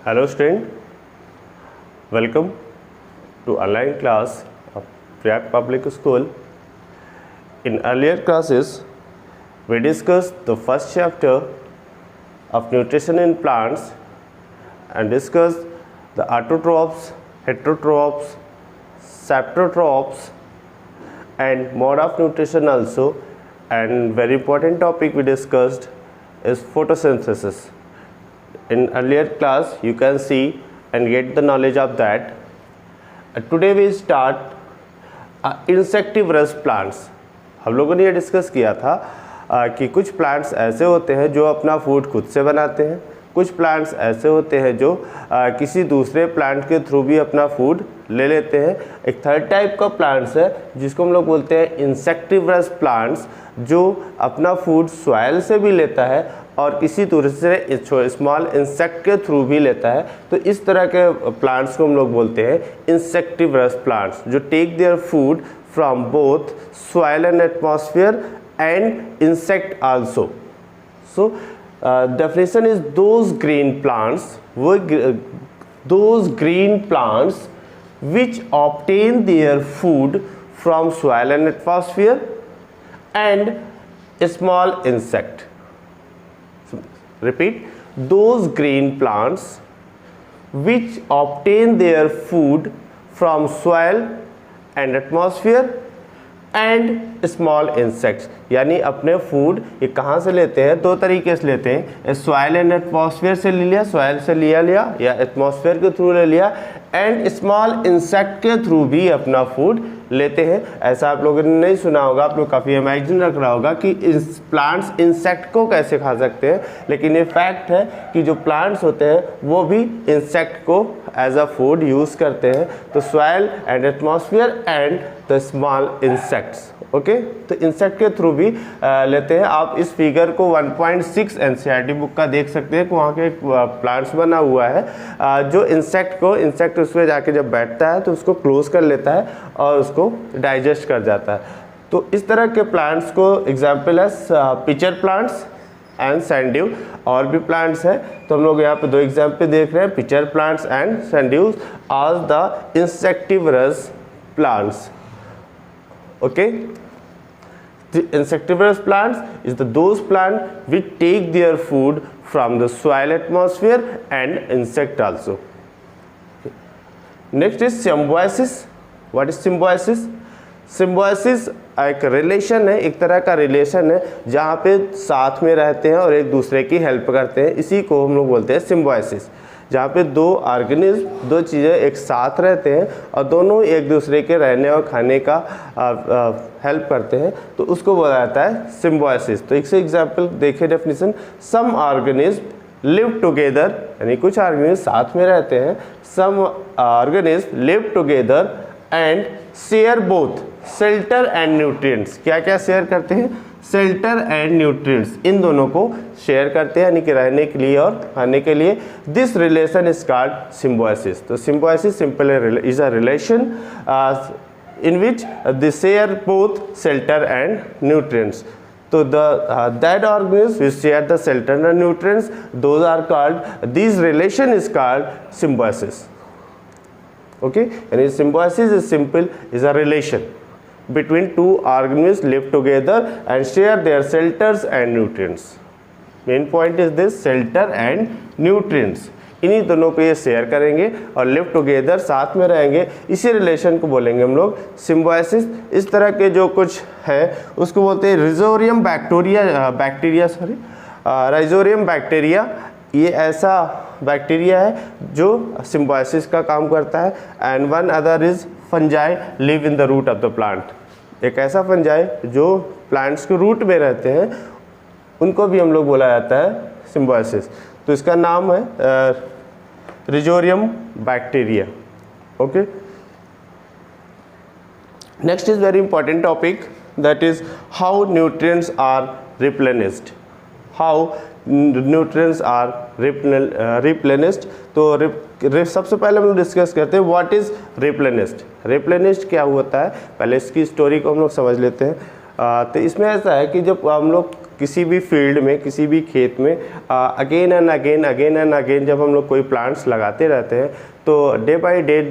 Hello student, welcome to online class of Prayag Public School. In earlier classes, we discussed the first chapter of nutrition in plants and discussed the autotrophs, heterotrophs, saprotrophs and mode of nutrition also, and very important topic we discussed is photosynthesis. In earlier class you can see and get the knowledge of that. Today we start insectivorous plants. हम लोगों ने ये discuss किया था कि कुछ plants ऐसे होते हैं जो अपना फूड खुद से बनाते हैं, कुछ प्लांट्स ऐसे होते हैं जो किसी दूसरे प्लांट के थ्रू भी अपना फूड ले लेते हैं. एक थर्ड टाइप का प्लांट्स है जिसको हम लोग बोलते हैं इंसेक्टिवरस प्लांट्स, जो अपना फूड सॉइल से भी लेता है और किसी दूसरे स्मॉल इंसेक्ट के थ्रू भी लेता है. तो इस तरह के प्लांट्स को हम लोग बोलते हैं इंसेक्टिवरस प्लांट्स, जो take their food from both soil and atmosphere and insect also. So definition is those green plants which obtain their food from soil and atmosphere and a small insect. Repeat, those green plants which obtain their food from soil and atmosphere and small insects. यानी अपने food ये कहाँ से लेते हैं? दो तरीके से लेते हैं. सॉइल एंड एटमॉस्फेयर से ले लिया, सॉइल से लिया या एटमॉस्फेयर के थ्रू ले लिया, एंड स्मॉल इंसेक्ट के थ्रू भी अपना फूड लेते हैं. ऐसा आप लोगों ने नहीं सुना होगा, आप लोग काफ़ी इमेजिन रख रहा होगा कि इस प्लांट्स इंसेक्ट को कैसे खा सकते हैं, लेकिन ये फैक्ट है कि जो प्लांट्स होते हैं वो भी इंसेक्ट को एज अ फूड यूज़ करते हैं. तो soil and atmosphere and the small insects. Okay, तो इंसेक्ट के थ्रू भी लेते हैं. आप इस फिगर को 1.6 एनसीईआरटी बुक का देख सकते हैं. वहाँ के प्लांट्स बना हुआ है जो इंसेक्ट उसमें जाके जब बैठता है तो उसको क्लोज कर लेता है और उसको डाइजेस्ट कर जाता है. तो इस तरह के प्लांट्स को एग्जाम्पल है पिचर प्लांट्स एंड सैंड्यू. और भी प्लांट्स हैं, तो हम लोग यहाँ पे दो एग्जाम्पल देख रहे हैं, pitcher plants and sundews are the insectivorous plants. Okay, the insectivorous plants is those plants which take their food from the soil, atmosphere and insect also. Next is symbiosis. What is symbiosis? Symbiosis एक relation है, एक तरह का relation है जहाँ पे साथ में रहते हैं और एक दूसरे की हेल्प करते हैं. इसी को हम लोग बोलते हैं सिम्बायोसिस, जहाँ पे दो ऑर्गेनिज्म, दो चीज़ें एक साथ रहते हैं और दोनों एक दूसरे के रहने और खाने का हेल्प करते हैं, तो उसको बोला जाता है सिम्बायोसिस. तो एक से एग्जाम्पल देखिए definition. Some organism live together, यानी कुछ ऑर्गेनिज्म साथ में रहते हैं. Some organism live together and share both shelter and nutrients. क्या क्या शेयर करते हैं? शेल्टर एंड न्यूट्रिएंट्स, इन दोनों को शेयर करते हैं, यानी कि रहने के लिए और खाने के लिए. This relation is called symbiosis. तो symbiosis simple is a relation in which they share both shelter and nutrients. So that organisms which share the shelter and nutrients, those are called, this relation is called symbiosis. Okay, and symbiosis is simple, is a relation between two organisms live together and share their shelters and nutrients. Main point is this, shelter and nutrients. इन्हीं दोनों पे ये share करेंगे और live together साथ में रहेंगे. इसी रिलेशन को बोलेंगे हम लोग सिम्बायोसिस. इस तरह के जो कुछ है उसको बोलते हैं राइजोरियम बैक्टीरिया. ये ऐसा बैक्टीरिया है जो सिम्बायोसिस का काम करता है. And one other is fungi live in the root of the plant. एक ऐसा फंजाई जो प्लांट्स के रूट में रहते हैं, उनको भी हम लोग बोला जाता है सिम्बायोसिस. तो इसका नाम है rhizobium bacteria. Okay, next is very important topic, that is how nutrients are replenished. How nutrients are replenished. तो सबसे पहले हम लोग डिस्कस करते हैं व्हाट इज रिप्लेनिश्ड. रिप्लेनिश्ड क्या होता है, पहले इसकी स्टोरी को हम लोग समझ लेते हैं. तो इसमें ऐसा है कि जब हम लोग किसी भी फील्ड में, किसी भी खेत में अगेन एंड अगेन जब हम लोग कोई प्लांट्स लगाते रहते हैं तो day by day,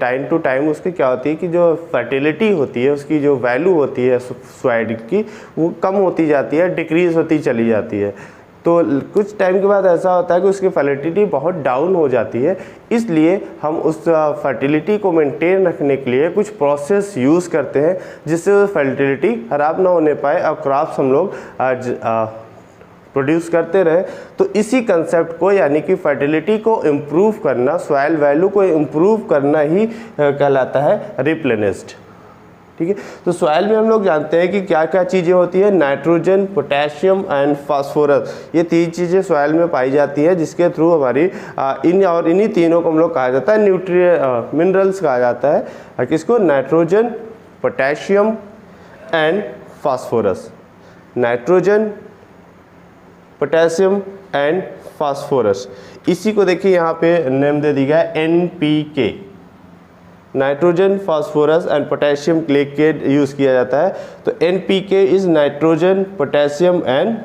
time to time उसकी क्या होती है कि जो फर्टिलिटी होती है, उसकी जो वैल्यू होती है सॉइल की, वो कम होती जाती है, डिक्रीज होती चली जाती है। तो कुछ टाइम के बाद ऐसा होता है कि उसकी फर्टिलिटी बहुत डाउन हो जाती है। इसलिए हम उस फर्टिलिटी को मेंटेन रखने के लिए कुछ प्रोसेस यूज़ करते हैं जिससे फर्टिलिटी ख़राब ना होने पाए और क्रॉप्स हम लोग प्रोड्यूस करते रहे। तो इसी कंसेप्ट को, यानी कि फर्टिलिटी को इम्प्रूव करना, सॉइल वैल्यू को इम्प्रूव करना ही कहलाता है रिप्लेनिश्ड। ठीक है, तो सॉइल में हम लोग जानते हैं कि क्या क्या चीज़ें होती है, नाइट्रोजन, पोटेशियम एंड फास्फोरस, ये 3 चीज़ें सॉइल में पाई जाती है, जिसके थ्रू हमारी इन्हीं तीनों को हम लोग कहा जाता है मिनरल्स कहा जाता है। किसको? Nitrogen, potassium and phosphorus. Nitrogen, potassium and phosphorus, इसी को देखिए यहाँ पे नेम दे दी गया है NPK, nitrogen, phosphorus and potassium के लिए यूज़ किया जाता है। तो NPK is nitrogen, potassium and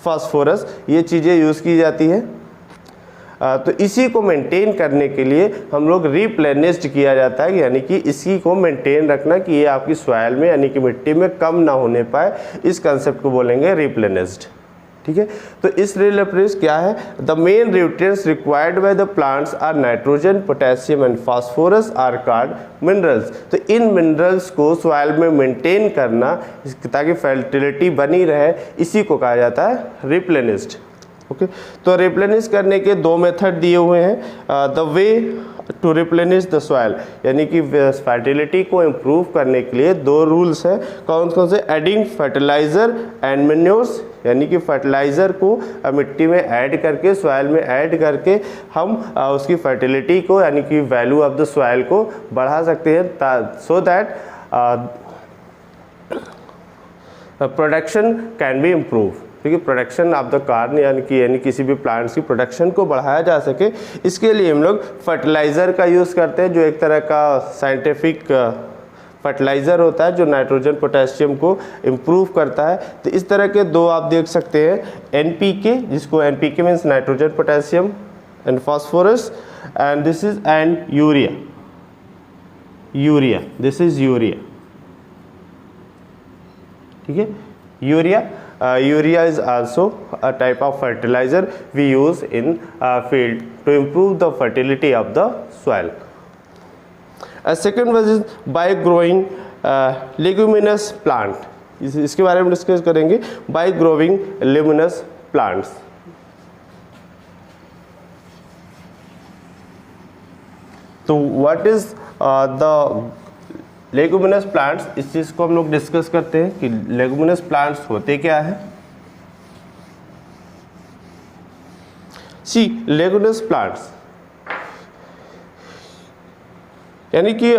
phosphorus, ये चीज़ें यूज़ की जाती है। तो इसी को मेंटेन करने के लिए हम लोग रिप्लेनिश्ड किया जाता है, यानी कि इसी को मेंटेन रखना कि ये आपकी सॉइल में, यानी कि मिट्टी में कम ना होने पाए, इस कंसेप्ट को बोलेंगे रिप्लेनिश्ड। ठीक है, तो इस रिप्लेनिश क्या है? The main nutrients required by the plants are nitrogen, potassium and phosphorus are called minerals. तो इन मिनरल्स को सॉइल में मेंटेन करना ताकि फर्टिलिटी बनी रहे, इसी को कहा जाता है रिप्लेनिश्ड। ओके, तो रिप्लेनिश करने के 2 मेथड दिए हुए हैं। The way to replenish the soil, यानी कि फर्टिलिटी को इम्प्रूव करने के लिए 2 रूल्स हैं। कौन कौन से? एडिंग फर्टिलाइजर एंड मैन्योर्स, यानी कि फर्टिलाइज़र को मिट्टी में ऐड करके, सॉइल में ऐड करके हम उसकी फर्टिलिटी को, यानी कि वैल्यू ऑफ द सॉइल को बढ़ा सकते हैं, so that production can be improve. क्योंकि प्रोडक्शन ऑफ द कार्न, यानी किसी भी प्लांट्स की प्रोडक्शन को बढ़ाया जा सके, इसके लिए हम लोग फर्टिलाइज़र का यूज़ करते हैं, जो एक तरह का साइंटिफिक फर्टिलाइज़र होता है जो नाइट्रोजन, पोटेशियम को इम्प्रूव करता है। तो इस तरह के 2 आप देख सकते हैं, NPK, जिसको NPK means nitrogen, potassium and phosphorus, and this is and urea, this is urea. ठीक है, urea is also a type of fertilizer we use in field to improve the fertility of the soil. Second was by growing leguminous plant, इसके बारे में discuss करेंगे। by growing leguminous plants, तो what is the leguminous plants, इस चीज़ को हम लोग discuss करते हैं कि लेगुमिनस प्लांट्स होते क्या है। सी लेगुमिनस प्लांट्स यानी कि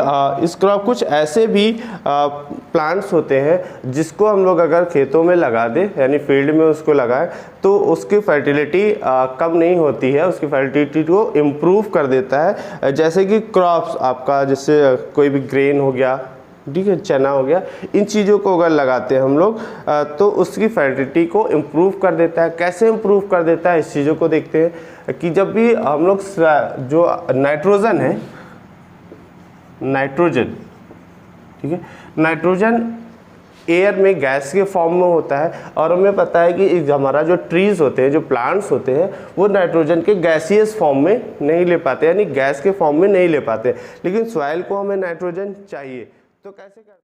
इसका कुछ ऐसे भी प्लांट्स होते हैं जिसको हम लोग अगर खेतों में लगा दें, यानी फील्ड में उसको लगाएं, तो उसकी फर्टिलिटी कम नहीं होती है, उसकी फर्टिलिटी को इम्प्रूव कर देता है। जैसे कि क्रॉप्स आपका, जैसे कोई भी ग्रेन हो गया, ठीक है, चना हो गया, इन चीज़ों को अगर लगाते हैं हम लोग तो उसकी फर्टिलिटी को इम्प्रूव कर देता है। कैसे इम्प्रूव कर देता है, इस चीज़ों को देखते हैं कि जब भी हम लोग जो नाइट्रोजन है, नाइट्रोजन, ठीक है, नाइट्रोजन एयर में गैस के फॉर्म में होता है, और हमें पता है कि हमारा जो ट्रीज़ होते हैं, जो प्लांट्स होते हैं, वो नाइट्रोजन के गैसियस फॉर्म में नहीं ले पाते, यानी गैस के फॉर्म में नहीं ले पाते, लेकिन सॉइल को हमें नाइट्रोजन चाहिए। तो कैसे कर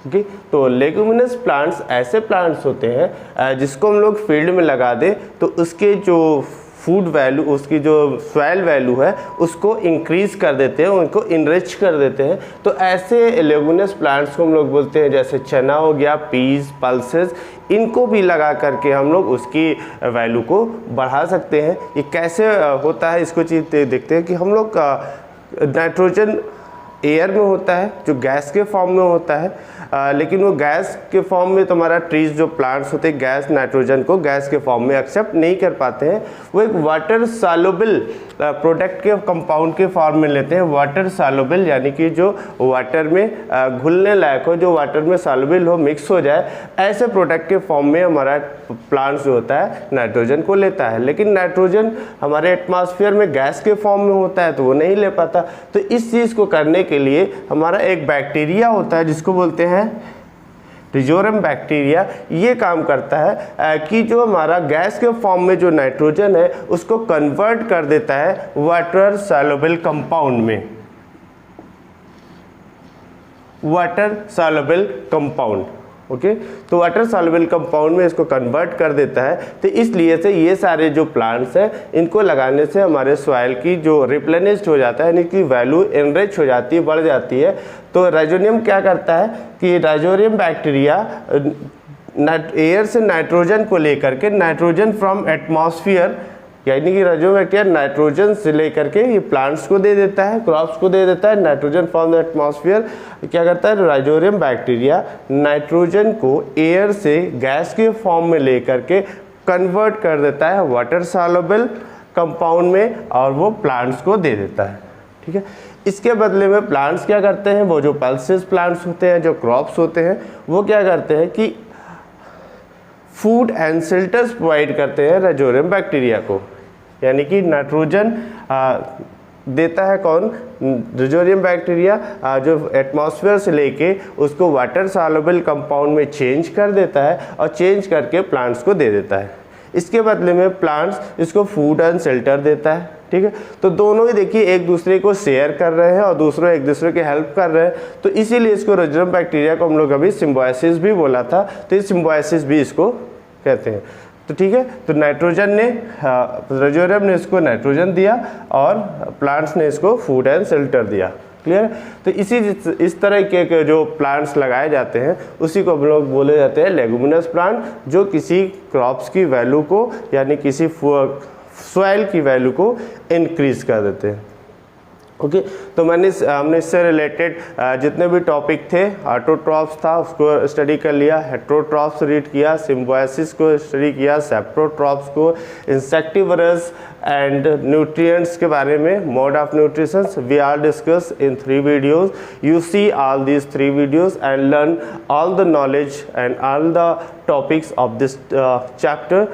ओके, तो लेगुमिनस प्लांट्स ऐसे प्लांट्स होते हैं जिसको हम लोग फील्ड में लगा दें तो उसके जो फूड वैल्यू, उसकी जो सॉइल वैल्यू है, उसको इंक्रीज कर देते हैं, उनको इनरिच कर देते हैं। तो ऐसे लेगुमिनस प्लांट्स को हम लोग बोलते हैं, जैसे चना हो गया, पीस, पल्सेस, इनको भी लगा करके हम लोग उसकी वैल्यू को बढ़ा सकते हैं। ये कैसे होता है, इसको चीज़ देखते हैं कि हम लोग नाइट्रोजन एयर में होता है जो गैस के फॉर्म में होता है, लेकिन वो गैस के फॉर्म में तुम्हारा ट्रीज जो प्लांट्स होते हैं गैस नाइट्रोजन को गैस के फॉर्म में एक्सेप्ट नहीं कर पाते हैं, वो एक वाटर सॉल्युबल प्रोडक्ट के कंपाउंड के फॉर्म में लेते हैं। वाटर सॉल्युबल यानी कि जो वाटर में घुलने लायक हो, जो वाटर में सॉल्युबल हो, मिक्स हो जाए, ऐसे प्रोडक्ट के फॉर्म में हमारा प्लांट्स जो होता है नाइट्रोजन को लेता है। लेकिन नाइट्रोजन हमारे एटमॉस्फेयर में गैस के फॉर्म में होता है तो वो नहीं ले पाता। तो इस चीज़ को करने के लिए हमारा एक बैक्टीरिया होता है जिसको बोलते हैं रिजोरम बैक्टीरिया। ये काम करता है कि जो हमारा गैस के फॉर्म में जो नाइट्रोजन है उसको कन्वर्ट कर देता है वाटर सॉल्युबल कंपाउंड में, वाटर सॉल्युबल कंपाउंड। ओके, तो वाटर सॉल्युबल कंपाउंड में इसको कन्वर्ट कर देता है। तो इसलिए से ये सारे जो प्लांट्स हैं इनको लगाने से हमारे सॉइल की जो रिप्लेनिश्ड हो जाता है, यानी कि वैल्यू एनरिच हो जाती है, बढ़ जाती है। तो राइजोनियम क्या करता है कि राइजोनियम बैक्टीरिया एयर से नाइट्रोजन को लेकर के, नाइट्रोजन फ्रॉम एटमॉस्फेयर, यानी कि राइजोनियम बैक्टीरिया नाइट्रोजन से लेकर के ये प्लांट्स को दे देता है, क्रॉप्स को दे देता है, नाइट्रोजन फ्रॉम द एटमॉस्फेयर। क्या करता है राइजोनियम बैक्टीरिया नाइट्रोजन को एयर से गैस के फॉर्म में लेकर के कन्वर्ट कर देता है वाटर सॉल्युबल कंपाउंड में और वो प्लांट्स को दे देता है। ठीक है, इसके बदले में प्लांट्स क्या करते हैं, वो जो पल्सेस प्लांट्स होते हैं, जो क्रॉप्स होते हैं, वो क्या करते हैं कि फूड एंड शेल्टर्स प्रोवाइड करते हैं राइजोनियम बैक्टीरिया को। यानी कि नाइट्रोजन देता है कौन, राइजोनियम बैक्टीरिया जो एटमॉस्फेयर से लेके उसको वाटर सॉल्युबल कंपाउंड में चेंज कर देता है और चेंज करके प्लांट्स को दे देता है। इसके बदले में प्लांट्स इसको फूड एंड शेल्टर देता है। ठीक है, तो दोनों ही देखिए एक दूसरे को शेयर कर रहे हैं और दूसरे एक दूसरे की हेल्प कर रहे हैं। तो इसीलिए इसको राइजोनियम बैक्टीरिया को हम लोग अभी सिम्बायोसिस भी बोला था, तो इस सिम्बायोसिस भी इसको कहते हैं। तो ठीक है, तो नाइट्रोजन ने राइजोनियम ने इसको नाइट्रोजन दिया और प्लांट्स ने इसको फूड एंड शेल्टर दिया। क्लियर? तो इस तरह के जो प्लांट्स लगाए जाते हैं उसी को हम लोग बोले जाते हैं लेगुमिनस प्लांट, जो किसी क्रॉप्स की वैल्यू को यानी किसी सॉइल की वैल्यू को इंक्रीज कर देते हैं। ओके, तो हमने इससे रिलेटेड जितने भी टॉपिक थे, ऑटोट्रॉप्स था उसको स्टडी कर लिया, हेट्रोट्रॉप्स रीड किया, सिम्बायोसिस को स्टडी किया, सेप्रोट्रॉप्स को, इंसेक्टिवरस एंड न्यूट्रिएंट्स के बारे में, mode of nutrition we are discuss in 3 videos. You see all these 3 videos and learn all the knowledge and all the topics of this chapter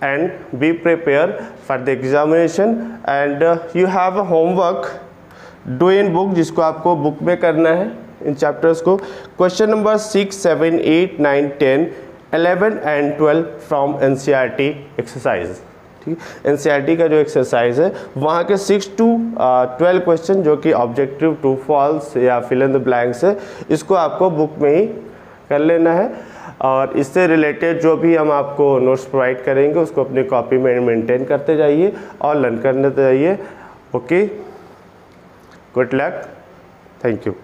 and be prepared for the examination and you have a homework do in book, जिसको आपको book में करना है इन chapters को। Question number 6, 7, 8, 9, 10, 11 and 12 from NCERT exercise. ठीक है, NCERT का जो एक्सरसाइज है वहाँ के 6 to 12 क्वेश्चन जो कि ऑब्जेक्टिव ट्रू फॉल्स या फिल इन द ब्लैंक्स है, इसको आपको बुक में ही कर लेना है। और इससे रिलेटेड जो भी हम आपको नोट्स प्रोवाइड करेंगे उसको अपनी कॉपी में मेंटेन करते जाइए और लर्न करते जाइए। Okay, good luck, thank you.